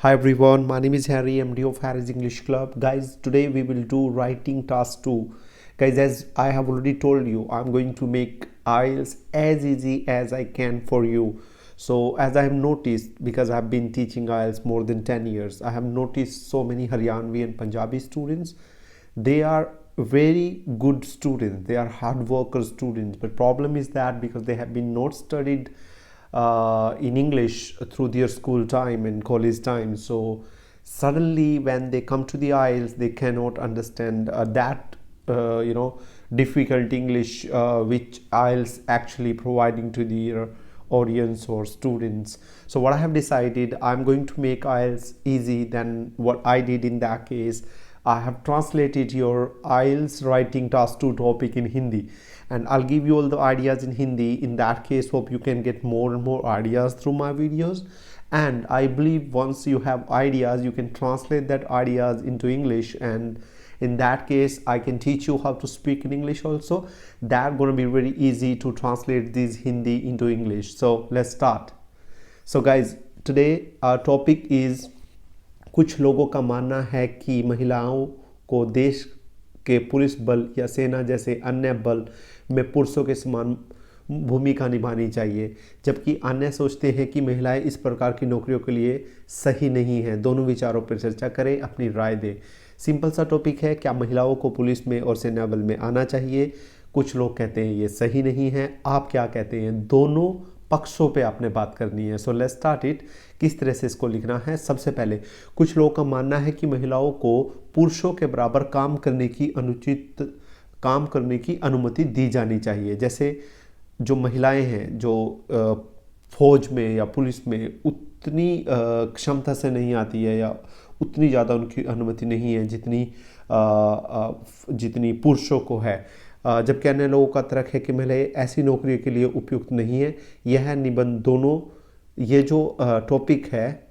Hi everyone, my name is Harry, MD of Harry's English Club. Guys, today we will do writing task 2. Guys, as I have already told you, I'm going to make IELTS as easy as I can for you. So as I have noticed, because I've been teaching IELTS more than 10 years, I have noticed so many Haryanvi and Punjabi students. They are very good students, they are hard worker students, but problem is that because they have been not studied in English through their school time and college time. So suddenly, when they come to the IELTS, they cannot understand that difficult English which IELTS actually providing to their audience or students. So what I have decided, I'm going to make IELTS easy than what I did in that case. I have translated your IELTS writing task 2 topic in Hindi, and I'll give you all the ideas in Hindi. In that case, hope you can get more and more ideas through my videos. And I believe once you have ideas, you can translate that ideas into English, and in that case I can teach you how to speak in English also. That's gonna be very easy to translate this Hindi into English. So let's start. So guys, today our topic is, कुछ लोगों का मानना है कि महिलाओं को देश के पुलिस बल या सेना जैसे अन्य बल में पुरुषों के समान भूमिका निभानी चाहिए, जबकि अन्य सोचते हैं कि महिलाएं इस प्रकार की नौकरियों के लिए सही नहीं हैं। दोनों विचारों पर चर्चा करें, अपनी राय दें। सिंपल सा टॉपिक है, क्या महिलाओं को पुलिस में और सेना बल में आना चाहिए? कुछ लोग कहते हैं ये सही नहीं है, आप क्या कहते हैं? दोनों पक्षों पे आपने बात करनी है। So let's start it. किस तरह से इसको लिखना है? सबसे पहले, कुछ लोगों का मानना है कि महिलाओं को पुरुषों के बराबर काम करने की अनुमति दी जानी चाहिए। जैसे जो महिलाएं हैं, जो फौज में या पुलिस में उतनी क्षमता से नहीं आती है, या उतनी ज़्यादा उनकी अनुमति नहीं है जितनी पुरुषों को है। जबकि अन्य लोगों का तर्क है कि महिलाएं ऐसी नौकरी के लिए उपयुक्त नहीं है। यह निबंध दोनों, ये जो टॉपिक है,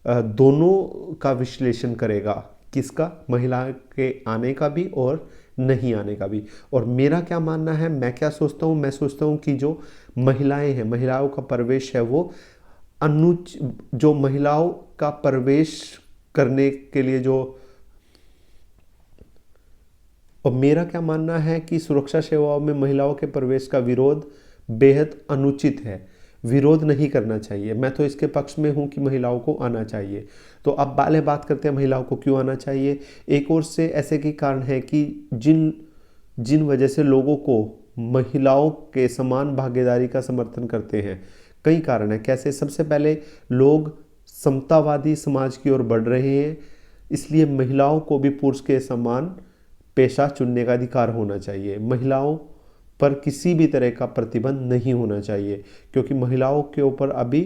दोनों का विश्लेषण करेगा। किसका? महिला के आने का भी और नहीं आने का भी। और मेरा क्या मानना है, मैं क्या सोचता हूँ? मैं सोचता हूँ कि जो महिलाएं हैं, महिलाओं का प्रवेश है वो जो महिलाओं का प्रवेश करने के लिए और मेरा क्या मानना है कि सुरक्षा सेवाओं में महिलाओं के प्रवेश का विरोध बेहद अनुचित है। विरोध नहीं करना चाहिए। मैं तो इसके पक्ष में हूं कि महिलाओं को आना चाहिए। तो अब पहले बात करते हैं महिलाओं को क्यों आना चाहिए। एक ओर से ऐसे के कारण है कि जिन वजह से लोगों को महिलाओं के समान भागीदारी का समर्थन करते हैं। कई कारण है। कैसे? सबसे पहले, लोग समतावादी समाज की ओर बढ़ रहे हैं, इसलिए महिलाओं को भी पुरुष के समान पेशा चुनने का अधिकार होना चाहिए। महिलाओं पर किसी भी तरह का प्रतिबंध नहीं होना चाहिए, क्योंकि महिलाओं के ऊपर अभी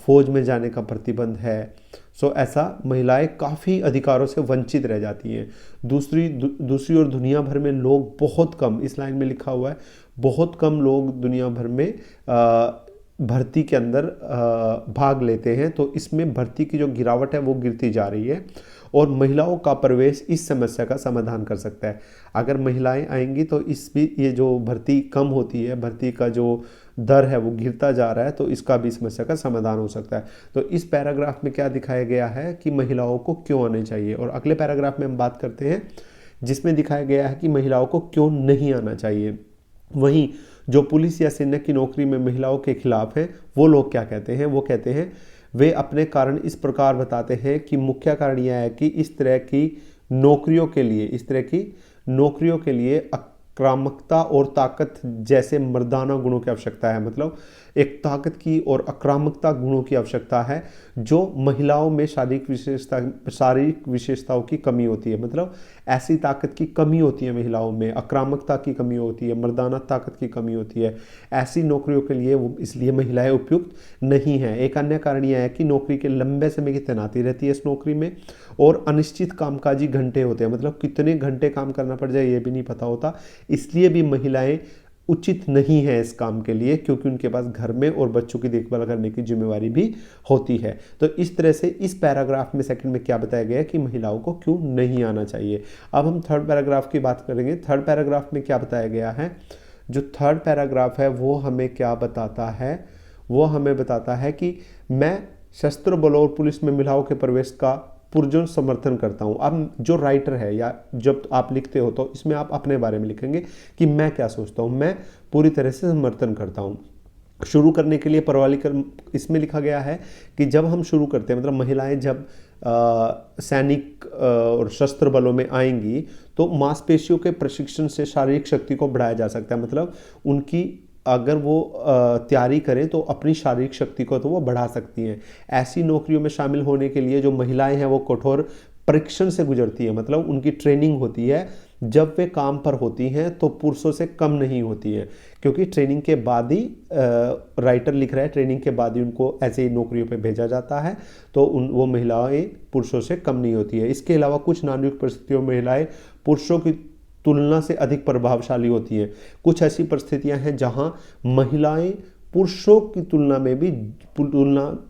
फौज में जाने का प्रतिबंध है। सो ऐसा महिलाएं काफ़ी अधिकारों से वंचित रह जाती हैं। दूसरी ओर दुनिया भर में लोग बहुत कम, इस लाइन में लिखा हुआ है, बहुत कम लोग दुनिया भर में भर्ती के अंदर भाग लेते हैं। तो इसमें भर्ती की जो गिरावट है वो गिरती जा रही है, और महिलाओं का प्रवेश इस समस्या का समाधान कर सकता है। अगर महिलाएं आएंगी तो ये जो भर्ती कम होती है, भर्ती का जो दर है वो गिरता जा रहा है, तो इसका भी समस्या का समाधान हो सकता है। तो इस पैराग्राफ में क्या दिखाया गया है कि महिलाओं को क्यों आने चाहिए, और अगले पैराग्राफ में हम बात करते हैं जिसमें दिखाया गया है कि महिलाओं को क्यों नहीं आना चाहिए। वहीं जो पुलिस या सेना की नौकरी में महिलाओं के खिलाफ हैं, वो लोग क्या कहते हैं? वो कहते हैं, वे अपने कारण इस प्रकार बताते हैं कि मुख्य कारण यह है कि इस तरह की नौकरियों के लिए आक्रामकता और ताकत जैसे मर्दाना गुणों की आवश्यकता है। मतलब एक ताकत की और आक्रामकता गुणों की आवश्यकता है, जो महिलाओं में शारीरिक विशेषताओं की कमी होती है। मतलब ऐसी ताकत की कमी होती है महिलाओं में, आक्रामकता की कमी होती है, मर्दाना ताकत की कमी होती है। ऐसी नौकरियों के लिए इसलिए महिलाएं उपयुक्त नहीं हैं। एक अन्य कारण यह है कि नौकरी के लंबे समय की तैनाती रहती है इस नौकरी में, और अनिश्चित कामकाजी घंटे होते हैं। मतलब कितने घंटे काम करना पड़ जाए ये भी नहीं पता होता, इसलिए भी महिलाएं उचित नहीं है इस काम के लिए, क्योंकि उनके पास घर में और बच्चों की देखभाल करने की जिम्मेवारी भी होती है। तो इस तरह से इस पैराग्राफ में सेकंड में क्या बताया गया है कि महिलाओं को क्यों नहीं आना चाहिए। अब हम थर्ड पैराग्राफ की बात करेंगे। थर्ड पैराग्राफ में क्या बताया गया है? जो थर्ड पैराग्राफ है वो हमें क्या बताता है? वो हमें बताता है कि मैं सशस्त्र बलों और पुलिस में महिलाओं के प्रवेश का पुरजोर समर्थन करता हूँ। अब जो राइटर है या जब आप लिखते हो तो इसमें आप अपने बारे में लिखेंगे कि मैं क्या सोचता हूँ। मैं पूरी तरह से समर्थन करता हूँ। शुरू करने के लिए प्रवालीकरण इसमें लिखा गया है कि जब हम शुरू करते हैं, मतलब महिलाएं जब सैनिक और शस्त्र बलों में आएंगी तो मांसपेशियों के प्रशिक्षण से शारीरिक शक्ति को बढ़ाया जा सकता है। मतलब उनकी अगर वो तैयारी करें तो अपनी शारीरिक शक्ति को तो वो बढ़ा सकती हैं। ऐसी नौकरियों में शामिल होने के लिए जो महिलाएं हैं वो कठोर परीक्षण से गुजरती है, मतलब उनकी ट्रेनिंग होती है। जब वे काम पर होती हैं तो पुरुषों से कम नहीं होती है, क्योंकि ट्रेनिंग के बाद ही राइटर लिख रहा है, ट्रेनिंग के बाद ही उनको ऐसे नौकरियों पे भेजा जाता है, तो वो महिलाएं पुरुषों से कम नहीं होती है। इसके अलावा कुछ नाजुक परिस्थितियों में महिलाएं पुरुषों की तुलना से अधिक प्रभावशाली होती हैं। कुछ ऐसी परिस्थितियां हैं जहां महिलाएं पुरुषों की तुलना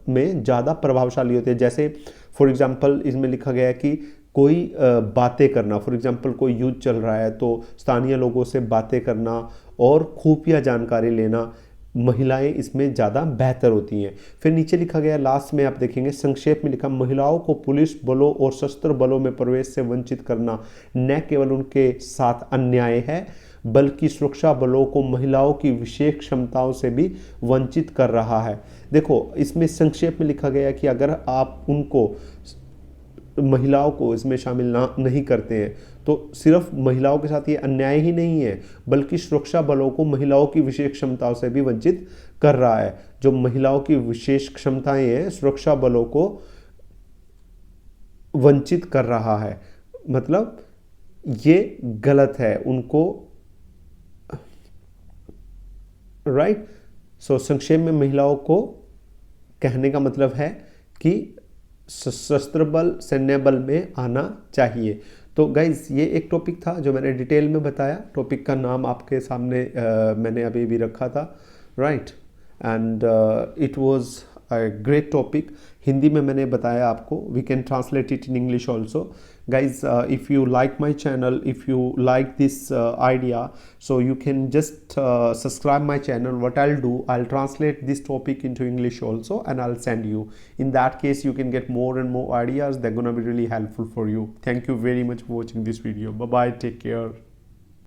में ज़्यादा प्रभावशाली होती है। जैसे फॉर एग्जांपल इसमें लिखा गया है कि कोई बातें करना, फॉर एग्जांपल कोई युद्ध चल रहा है तो स्थानीय लोगों से बातें करना और खुफिया जानकारी लेना, महिलाएं इसमें ज़्यादा बेहतर होती हैं। फिर नीचे लिखा गया, लास्ट में आप देखेंगे संक्षेप में लिखा, महिलाओं को पुलिस बलों और सशस्त्र बलों में प्रवेश से वंचित करना न केवल उनके साथ अन्याय है बल्कि सुरक्षा बलों को महिलाओं की विशेष क्षमताओं से भी वंचित कर रहा है। देखो इसमें संक्षेप में लिखा गया कि अगर आप उनको महिलाओं को इसमें शामिल नहीं करते हैं तो सिर्फ महिलाओं के साथ ये अन्याय ही नहीं है बल्कि सुरक्षा बलों को महिलाओं की विशेष क्षमताओं से भी वंचित कर रहा है। जो महिलाओं की विशेष क्षमताएं हैं सुरक्षा बलों को वंचित कर रहा है, मतलब ये गलत है उनको, राइट। सो संक्षेप में महिलाओं को कहने का मतलब है कि सशस्त्र बल सैन्य बल में आना चाहिए। तो गाइज ये एक टॉपिक था जो मैंने डिटेल में बताया। टॉपिक का नाम आपके सामने मैंने अभी भी रखा था, right, and it was a great topic. Hindi में मैंने बताया आपको, we can translate it in English also. Guys, if you like my channel, if you like this idea, so you can just subscribe my channel. What I'll do, I'll translate this topic into English also and I'll send you. In that case you can get more and more ideas. They're gonna be really helpful for you. Thank you very much for watching this video. Bye bye, take care.